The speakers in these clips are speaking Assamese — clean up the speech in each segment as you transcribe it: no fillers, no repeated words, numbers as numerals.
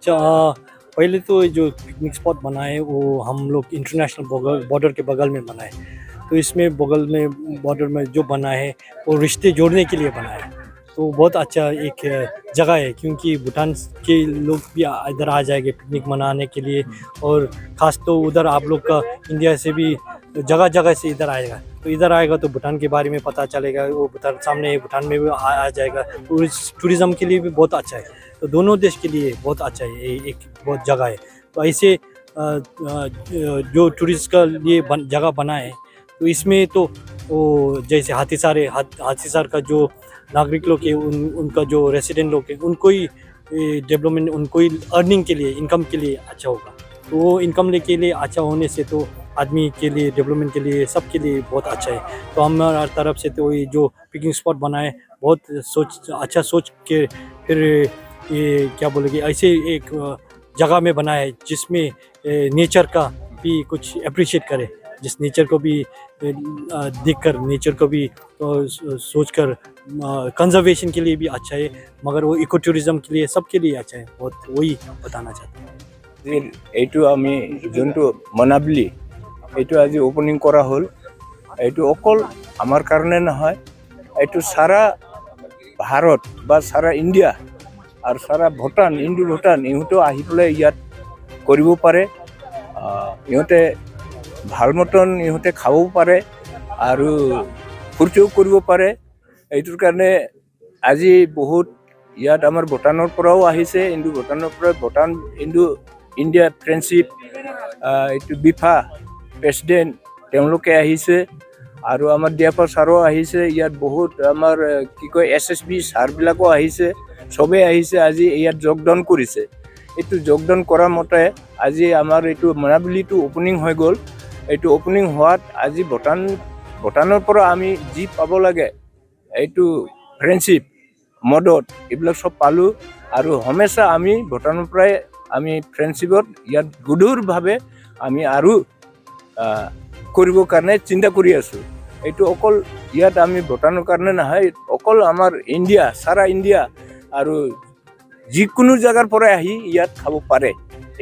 पहले तो जो पिकनिक स्पॉट बनाए वो हम लोग इंटरनेशनल बॉर्डर के बगल में बनाए। तो इसमें बगल में बॉर्डर में जो बना है वो रिश्ते जोड़ने के लिए बना है। तो बहुत अच्छा एक जगह है, क्योंकि भूटान के लोग भी इधर आ जाएंगे पिकनिक मनाने के लिए। और ख़ास तो उधर आप लोग का इंडिया से भी जगह जगह से इधर आएगा। तो इधर आएगा तो भूटान के बारे में पता चलेगा, वो भूटान सामने भूटान में भी आ जाएगा। तो टूरिज़्म के लिए भी बहुत अच्छा है। तो दोनों देश के लिए बहुत अच्छा है, ये एक बहुत जगह है। तो ऐसे जो टूरिस्ट का लिए जगह बना है, तो इसमें तो वो जैसे हाथीसार का जो नागरिक लोग हैं, उनका जो रेसिडेंट लोग हैं, उनको ही डेवलपमेंट, उनको ही अर्निंग के लिए, इनकम के लिए अच्छा होगा। तो वो इनकम के लिए अच्छा होने से तो आदमी के लिए, डेवलपमेंट के लिए, सबके लिए बहुत अच्छा है। तो हमारा तरफ से तो ये जो पिकनिक स्पॉट बनाए, बहुत अच्छा सोच के फिर ये क्या बोलेंगे, ऐसे एक जगह में बनाया है जिसमें नेचर का भी कुछ अप्रिशिएट करे, जिस नेचर को भी देखकर, नेचर को भी सोचकर कंजर्वेशन के लिए भी अच्छा है, मगर वो इको टूरिज्म के लिए, सबके लिए अच्छा है। बहुत वही बताना चाहता हूँ। এইটো আমি যোনটো মনাবলি এইটো আজি ওপেনিং কৰা হ'ল। এইটো অকল আমাৰ কাৰণে নহয়, এইটো সাৰা ভাৰত বা সাৰা ইণ্ডিয়া আৰু সাৰা ভূটান, ইণ্ডো ভূটান ইহঁতেও আহি পেলাই ইয়াত কৰিব পাৰে। ইহঁতে ভাল মতন ইহঁতে খাবও পাৰে আৰু ফূৰ্তিও কৰিব পাৰে। এইটোৰ কাৰণে আজি বহুত ইয়াত আমাৰ ভূটানৰ পৰাও আহিছে, ইণ্ডো ভূটানৰ পৰা, ভূটান ইণ্ডো ইণ্ডিয়া ফ্ৰেণ্ডশ্বিপ এইটো বিফা প্ৰেচিডেণ্ট তেওঁলোকে আহিছে আৰু আমাৰ ডিয়াপৰ ছাৰো আহিছে। ইয়াত বহুত আমাৰ কি কয় SSB ছাৰবিলাকো আহিছে, চবেই আহিছে, আজি ইয়াত যোগদান কৰিছে। এইটো যোগদান কৰা মতে আজি আমাৰ এইটো মনাবলিটো অপেনিং হৈ গ'ল। এইটো অপেনিং হোৱাত আজি ভূটানৰ পৰা আমি যি পাব লাগে, এইটো ফ্ৰেণ্ডশ্বিপ মদত এইবিলাক চব পালোঁ। আৰু হমেশা আমি ভূটানৰ পৰাই আমি ফ্ৰেণ্ডশ্বিপত ইয়াত গধুৰভাৱে আমি আৰু কৰিবৰ কাৰণে চিন্তা কৰি আছোঁ। এইটো অকল ইয়াত আমি ভূটানৰ কাৰণে নহয়, অকল আমাৰ ইণ্ডিয়া, সাৰা ইণ্ডিয়া আৰু যিকোনো জেগাৰ পৰাই আহি ইয়াত খাব পাৰে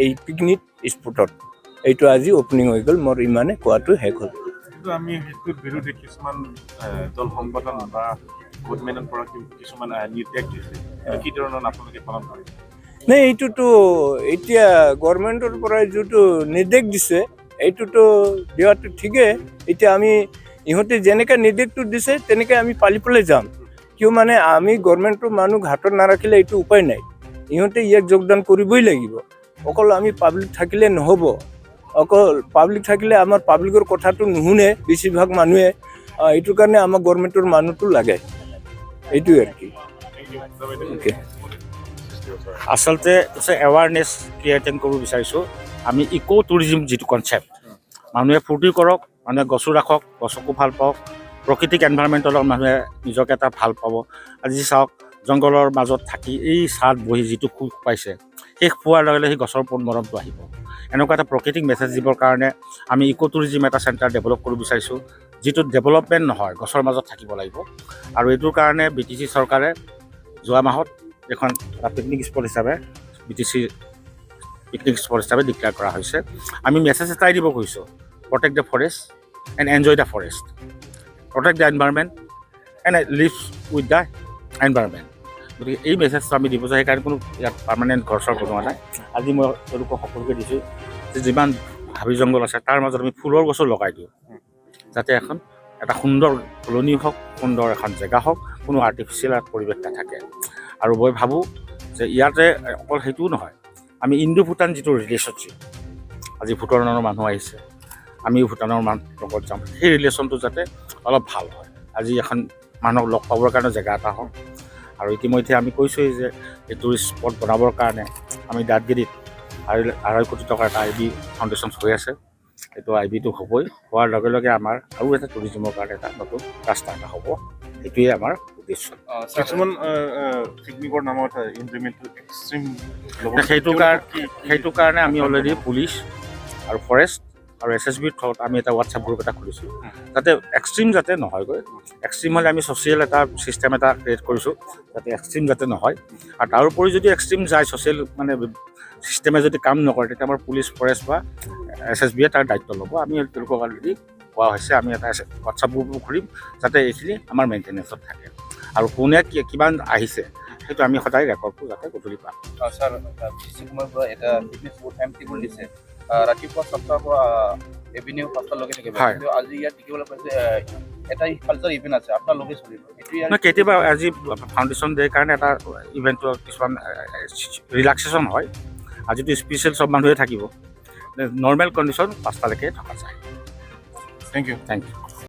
এই পিকনিক স্পটত। এইটো আজি অপেনিং হৈ গ'ল, মোৰ ইমানে কোৱাটো শেষ হ'ল। কিন্তু আমি সেইটোৰ বিৰুদ্ধে কিছুমান দল সংগঠন বা গভৰ্ণমেণ্টৰ পৰা কিছুমান নিৰ্দেশ দিছে, কি ধৰণৰ আপোনালোকে পালন কৰে? নাই, এইটোতো এতিয়া গভৰ্ণমেণ্টৰ পৰা যিটো নিৰ্দেশ দিছে এইটোতো দিয়াটো ঠিকেই। এতিয়া আমি ইহঁতে যেনেকৈ নিৰ্দেশটো দিছে তেনেকৈ আমি পালি পেলাই যাম। কিয় মানে আমি গভৰ্ণমেণ্টৰ মানুহ হাতত নাৰাখিলে এইটো উপায় নাই। ইহঁতে ইয়াক যোগদান কৰিবই লাগিব। অকল আমি পাব্লিক থাকিলে নহ'ব, অকল পাব্লিক থাকিলে আমাৰ পাব্লিকৰ কথাটো নুশুনে বেছিভাগ মানুহে। এইটোৰ কাৰণে আমাৰ গভৰ্ণমেণ্টৰ মানুহটো লাগে, এইটোৱে আৰু কি। অ'কে, আচলতে এৱাৰনেছ ক্ৰিয়েটিং কৰিব বিচাৰিছোঁ। আমি ইক' টুৰিজিম যিটো কনচেপ্ট, মানুহে ফূৰ্তি কৰক, মানুহে গছো ৰাখক, গছকো ভাল পাওক, প্ৰাকৃতিক এনভাইৰনমেণ্টৰ লগত মানুহে নিজকে এটা ভাল পাব। আজি চাওক, জংঘলৰ মাজত থাকি এই ছাঁত বহি যিটো সুখ পাইছে, সেই পোৱাৰ লগে লগে সেই গছৰ ওপৰত মৰমটো আহিব। এনেকুৱা এটা প্ৰাকৃতিক মেছেজ দিবৰ কাৰণে আমি ইক' টুৰিজিম এটা চেণ্টাৰ ডেভেলপ কৰিব বিচাৰিছোঁ, যিটো ডেভেলপমেণ্ট নহয়, গছৰ মাজত থাকিব লাগিব। আৰু এইটোৰ কাৰণে BTC চৰকাৰে যোৱা মাহত এখন এটা পিকনিক স্পট হিচাপে BTC পিকনিক স্পট হিচাপে ডিক্লেয়াৰ কৰা হৈছে। আমি মেছেজ এটাই দিব খুজিছোঁ, protect the forest and enjoy the forest, protect the environment and live with the environment. গতিকে এই মেছেজটো আমি দিব, সেইকাৰণে কোনো ইয়াত পাৰ্মানেণ্ট ঘৰ চৰ বনোৱা নাই। আজি মই তেওঁলোকক সকলোকে দিছোঁ যে যিমান হাবি জংঘল আছে তাৰ মাজত আমি ফুলৰ গছো লগাই দিওঁ, যাতে এটা সুন্দৰ কলনি হওক, সুন্দৰ এখন জেগা হওক, কোনো আৰ্টিফিচিয়েল পৰিৱেশ নাথাকে। আৰু মই ভাবোঁ যে ইয়াতে অকল সেইটোও নহয়, আমি ইণ্ডো ভূটান যিটো ৰিলেশ্যনশ্বিপ, আজি ভূটানৰ মানুহ আহিছে, আমিও ভূটানৰ লগত যাম, সেই ৰিলেশ্যনটো যাতে অলপ ভাল হয়। আজি এখন মানুহক লগ পাবৰ কাৰণে জেগা এটা হওক। আৰু ইতিমধ্যে আমি কৈছোঁৱেই যে এই টুৰিষ্ট স্পট বনাবৰ কাৰণে আমি দাঁতগিৰিত 2.5 কোটি টকাৰ এটা IB ফাউণ্ডেশ্যন হৈ আছে। এইটো IBটো হ'বই, হোৱাৰ লগে লগে আমাৰ আৰু এটা টুৰিজিমৰ কাৰণে এটা নতুন ৰাস্তা এটা হ'ব। সেইটোৱে আমাৰ উদ্দেশ্য। কিছুমান পিকনিকৰ নামত ইনজয়মেণ্টটো এক্সট্ৰিম, সেইটো কাৰণে আমি অলৰেডি পুলিচ আৰু ফৰেষ্ট আৰু SSBৰ থ্ৰুত আমি এটা হোৱাটছআপ গ্ৰুপ এটা খুলিছোঁ, যাতে এক্সট্ৰিম যাতে নহয়গৈ। এক্সট্ৰিম হ'লে আমি ছ'চিয়েল এটা ছিষ্টেম এটা ক্ৰিয়েট কৰিছোঁ, যাতে এক্সট্ৰিম যাতে নহয়। আৰু তাৰোপৰি যদি এক্সট্ৰিম যায়, ছ'চিয়েল মানে চিষ্টেমে যদি কাম নকৰে তেতিয়া আমাৰ পুলিচ ফৰেষ্ট বা SSB তাৰ দায়িত্ব ল'ব। আমি তেওঁলোকক অলৰেডি কোৱা হৈছে, আমি এটা হোৱাটছআপ গ্ৰুপো খুলিম যাতে এইখিনি আমাৰ মেইনটেনেঞ্চত থাকে আৰু কোনে কিমান আহিছে সেইটো আমি সদায় ৰেকৰ্ডটো যাতে গধূলি পাম। ছাৰ ডিচি কুমাৰৰ পৰা এটা ফিটনেছ টাইম টেবুল দিছে, ৰাতিপুৱা 7টাৰ পৰা ইভিনিং 5টালৈকে থাকিব। হয়। কিন্তু আজি ইয়াত দেখিবলৈ পাইছে এটা কালচাৰ ইভেণ্ট আছে, আপোনালোকে চলিব এইটো ইয়াৰ কেতিয়াবা আজি ফাউণ্ডেশ্যন ডেৰ কাৰণে এটা ইভেণ্টটো কিছুমান ৰিলেক্সেশ্যন হয়। আজিতো স্পেচিয়েল চব মানুহে থাকিব, নৰ্মেল কণ্ডিশ্যন 5টালৈকে থকা যায়। Thank you. Thank U.